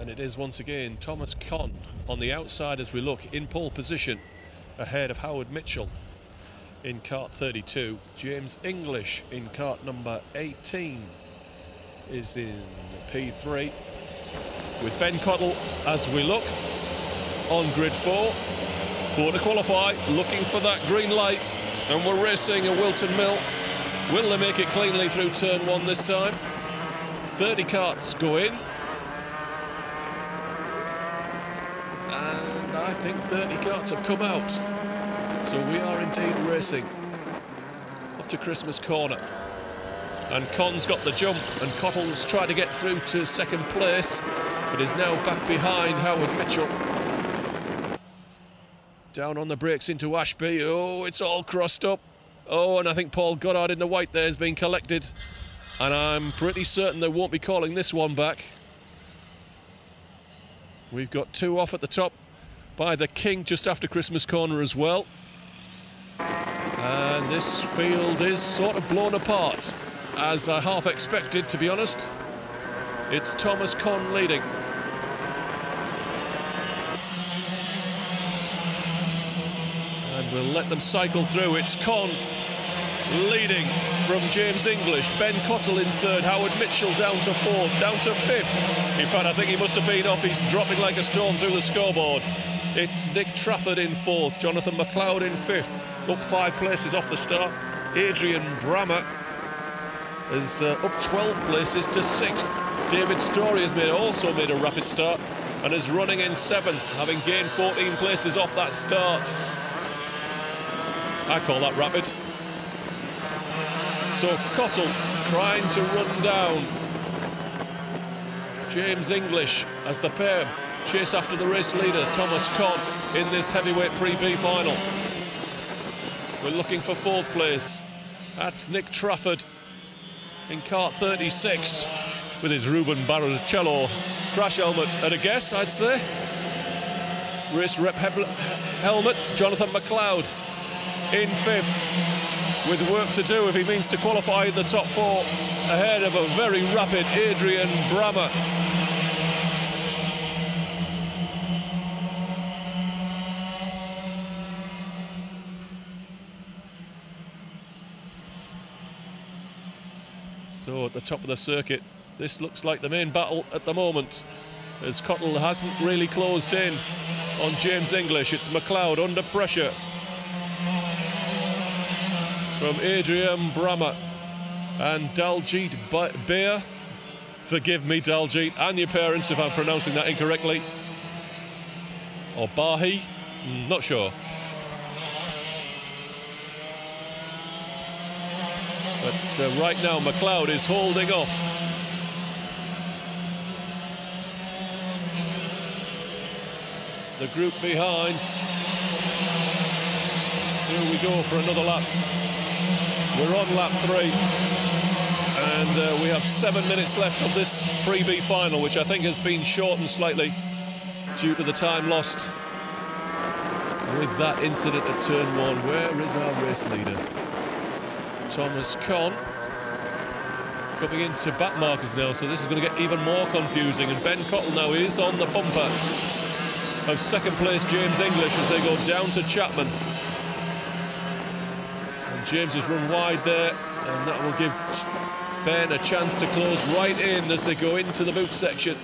And it is once again Thomas Conn on the outside as we look, in pole position ahead of Howard Mitchell in cart 32. James English in cart number 18 is in P3, with Ben Cottle as we look on grid 4 to qualify, looking for that green light. And we're racing a Whilton Mill. Will they make it cleanly through turn 1 this time? 30 carts go in. And I think 30 carts have come out. So we are indeed racing up to Christmas Corner. And Conn's got the jump, and Cottle's tried to get through to second place, but is now back behind Howard Mitchell. Down on the brakes into Ashby. Oh, it's all crossed up. Oh, and I think Paul Goddard in the white there has been collected. And I'm pretty certain they won't be calling this one back. We've got 2 off at the top by the King just after Christmas Corner as well. And this field is sort of blown apart, as I half expected, to be honest. It's Thomas Conn leading. And we'll let them cycle through. It's Conn leading from James English. Ben Cottle in 3rd. Howard Mitchell down to 4th, down to 5th. In fact, I think he must have been off. He's dropping like a stone through the scoreboard. It's Nick Trafford in 4th. Jonathan McLeod in 5th. Up 5 places off the start. Adrian Brammer is up 12 places to 6th. David Story has also made a rapid start and is running in 7th, having gained 14 places off that start. I call that rapid. So Cottle trying to run down James English as the pair chase after the race leader, Thomas Conn, in this heavyweight Pre-B final. We're looking for 4th place. That's Nick Trafford in cart 36 with his Ruben Barrichello crash helmet at a guess, I'd say. Race rep helmet, Jonathan McLeod in 5th, with work to do if he means to qualify in the top 4 ahead of a very rapid Adrian Brammer. So at the top of the circuit, this looks like the main battle at the moment, as Cottle hasn't really closed in on James English. It's McLeod under pressure from Adrian Brammer and Daljit Baer. Forgive me, Daljit, and your parents if I'm pronouncing that incorrectly. Or Bahi, not sure. But right now, McLeod is holding off. The group behind. Here we go for another lap. We're on lap 3. And we have 7 minutes left of this Pre-B final, which I think has been shortened slightly due to the time lost with that incident at turn 1. Where is our race leader? Thomas Conn coming into back markers now, so this is going to get even more confusing. And Ben Cottle now is on the bumper of 2nd place James English as they go down to Chapman. And James has run wide there, and that will give Ben a chance to close right in as they go into the boot section,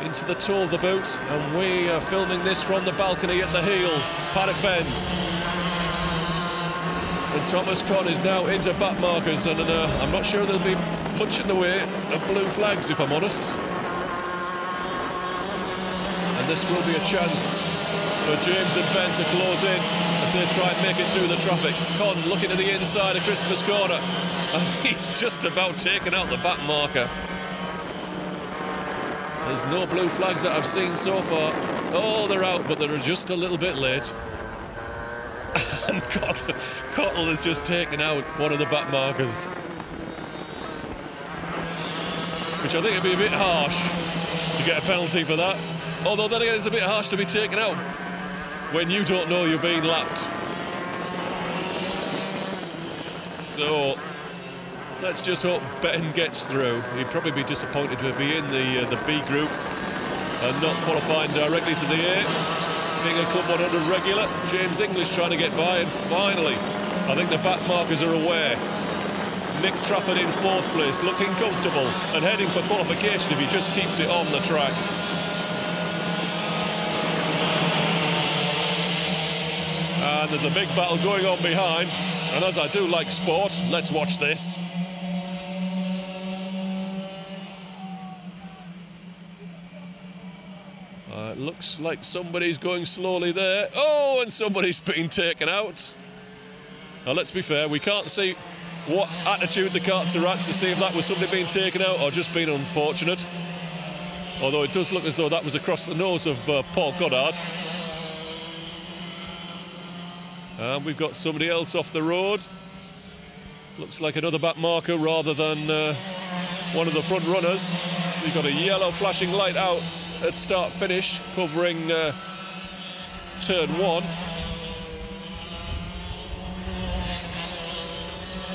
into the toe of the boot. And we are filming this from the balcony at the heel, Paddock Bend. And Thomas Conn is now into back markers, and I'm not sure there'll be much in the way of blue flags, if I'm honest. And this will be a chance for James and Ben to close in as they try and make it through the traffic. Conn looking to the inside of Christmas Corner, and he's just about taken out the back marker. There's no blue flags that I've seen so far. Oh, they're out, but they're just a little bit late. And Cottle has just taken out one of the back markers, which I think would be a bit harsh to get a penalty for that. Although then again, it's a bit harsh to be taken out when you don't know you're being lapped. So Let's just hope Ben gets through. He'd probably be disappointed to be in the B group and not qualifying directly to the A. Being a Club 100 regular, James English trying to get by, and finally, I think the back markers are aware. Nick Trafford in 4th place, looking comfortable and heading for qualification if he just keeps it on the track. And there's a big battle going on behind, and as I do like sport, let's watch this. It looks like somebody's going slowly there. Oh, and somebody's been taken out. Now, let's be fair, we can't see what attitude the carts are at to see if that was somebody being taken out or just being unfortunate. Although it does look as though that was across the nose of Paul Goddard. And we've got somebody else off the road. Looks like another back marker rather than one of the front runners. We've got a yellow flashing light out at start-finish, covering turn 1.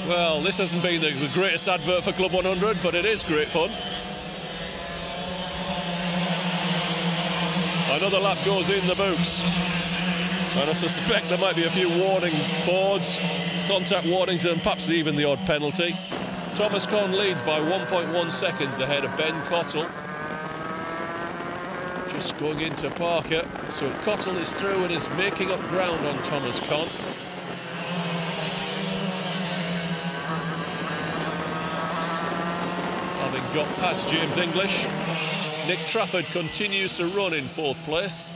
Well, this hasn't been the greatest advert for Club 100, but it is great fun. Another lap goes in the books. And I suspect there might be a few warning boards, contact warnings, and perhaps even the odd penalty. Thomas Conn leads by 1.1 seconds ahead of Ben Cottle. Just going into Parker, so Cottle is through and is making up ground on Thomas Conn. Having got past James English, Nick Trafford continues to run in 4th place.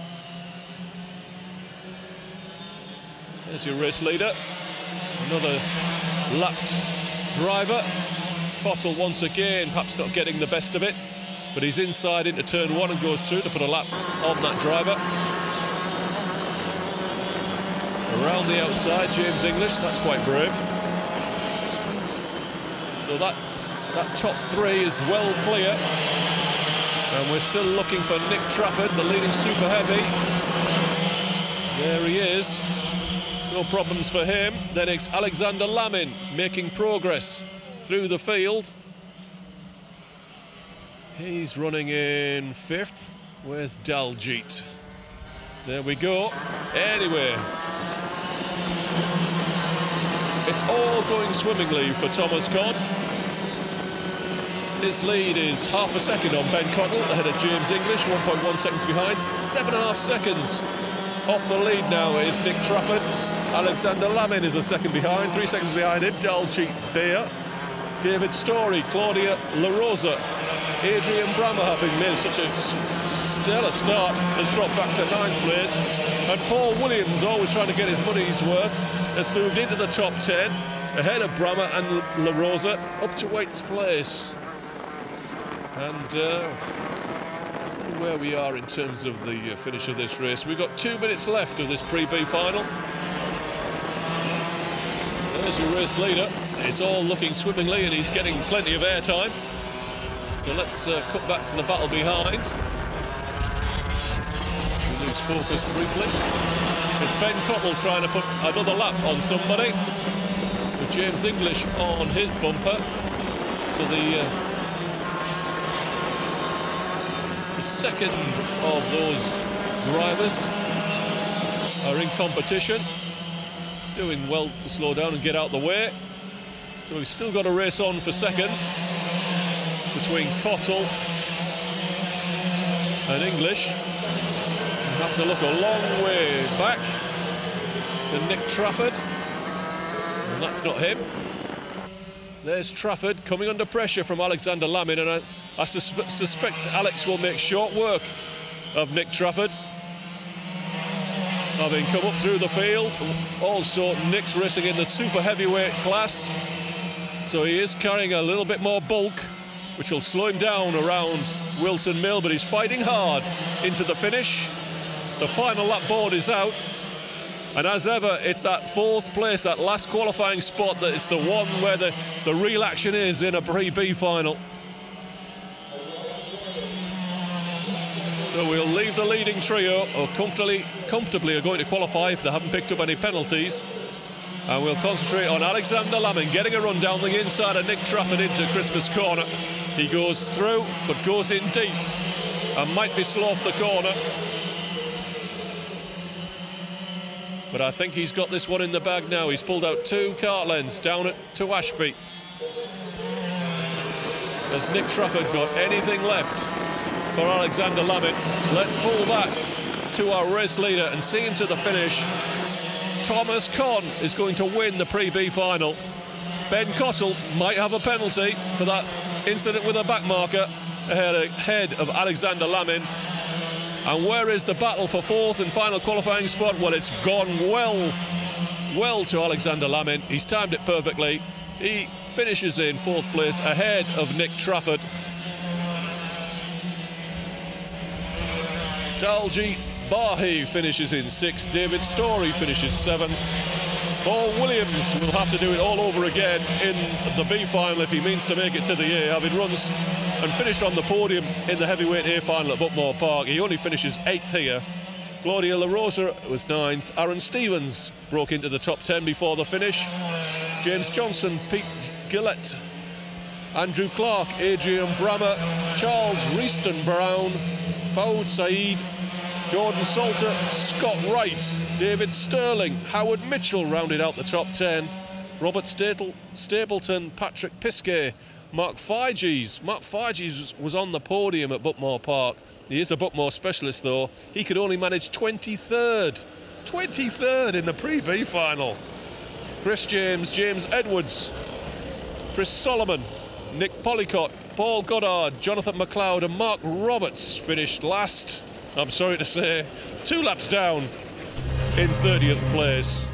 There's your race leader, another lapped driver. Cottle once again, perhaps not getting the best of it, but he's inside into turn 1 and goes through to put a lap on that driver. Around the outside, James English, that's quite brave. So that top 3 is well clear. And we're still looking for Nick Trafford, the leading super heavy. There he is. No problems for him. Then it's Alexander Lamin making progress through the field. He's running in 5th. Where's Daljit? There we go. Anyway, it's all going swimmingly for Thomas Conn. His lead is half a second on Ben Cottle, ahead of James English, 1.1 seconds behind. 7.5 seconds off the lead now is Nick Trafford. Alexander Lamin is a second behind, 3 seconds behind him. Daljit there. David Story, Claudia La Rosa, Adrian Brammer, having made such a stellar start, has dropped back to 9th place. And Paul Williams, always trying to get his money's worth, has moved into the top 10, ahead of Brammer and La Rosa, up to 8th place. And where we are in terms of the finish of this race. We've got 2 minutes left of this pre-B final. There's your race leader. It's all looking swimmingly and he's getting plenty of airtime. So let's cut back to the battle behind. We lose focus briefly. It's Ben Cottle trying to put another lap on somebody, with James English on his bumper. So the second of those drivers are in competition, doing well to slow down and get out the way. So we've still got a race on for second between Cottle and English. We have to look a long way back to Nick Trafford, and that's not him. There's Trafford coming under pressure from Alexander Lamin, and I suspect Alex will make short work of Nick Trafford. Having come up through the field, also Nick's racing in the super heavyweight class, so he is carrying a little bit more bulk, which will slow him down around Whilton Mill, but he's fighting hard into the finish. The final lap board is out, and as ever, it's that 4th place, that last qualifying spot, that is the one where the real action is in a pre-B final. So we'll leave the leading trio, or comfortably are going to qualify if they haven't picked up any penalties. And we'll concentrate on Alexander Laming getting a run down the inside of Nick Trafford into Christmas corner. He goes through, but goes in deep and might be slow off the corner. But I think he's got this one in the bag now. He's pulled out 2 cart lengths down to Ashby. Has Nick Trafford got anything left for Alexander Laming? Let's pull back to our race leader and see him to the finish. Thomas Conn is going to win the Pre-B final. Ben Cottle might have a penalty for that incident with a back marker ahead of Alexander Laming. And where is the battle for 4th and final qualifying spot? Well, it's gone well to Alexander Laming. He's timed it perfectly. He finishes in 4th place ahead of Nick Trafford. Dalji Bahi finishes in 6th. David Story finishes 7th. Paul Williams will have to do it all over again in the B final if he means to make it to the A, having runs and finished on the podium in the heavyweight A final at Buckmore Park. He only finishes 8th here. Claudia La Rosa was 9th. Aaron Stevens broke into the top 10 before the finish. James Johnson, Pete Gillett, Andrew Clark, Adrian Brammer, Charles Reaston Brown, Fawad Saeed, Jordan Salter, Scott Wright, David Sterling, Howard Mitchell rounded out the top 10. Robert Stapleton, Patrick Piskey, Mark Figes. Mark Figes was on the podium at Buckmore Park. He is a Buckmore specialist though. He could only manage 23rd. 23rd in the Pre-B final. Chris James, James Edwards, Chris Solomon, Nick Polycott, Paul Goddard, Jonathan McLeod and Mark Roberts finished last. I'm sorry to say, 2 laps down in 30th place.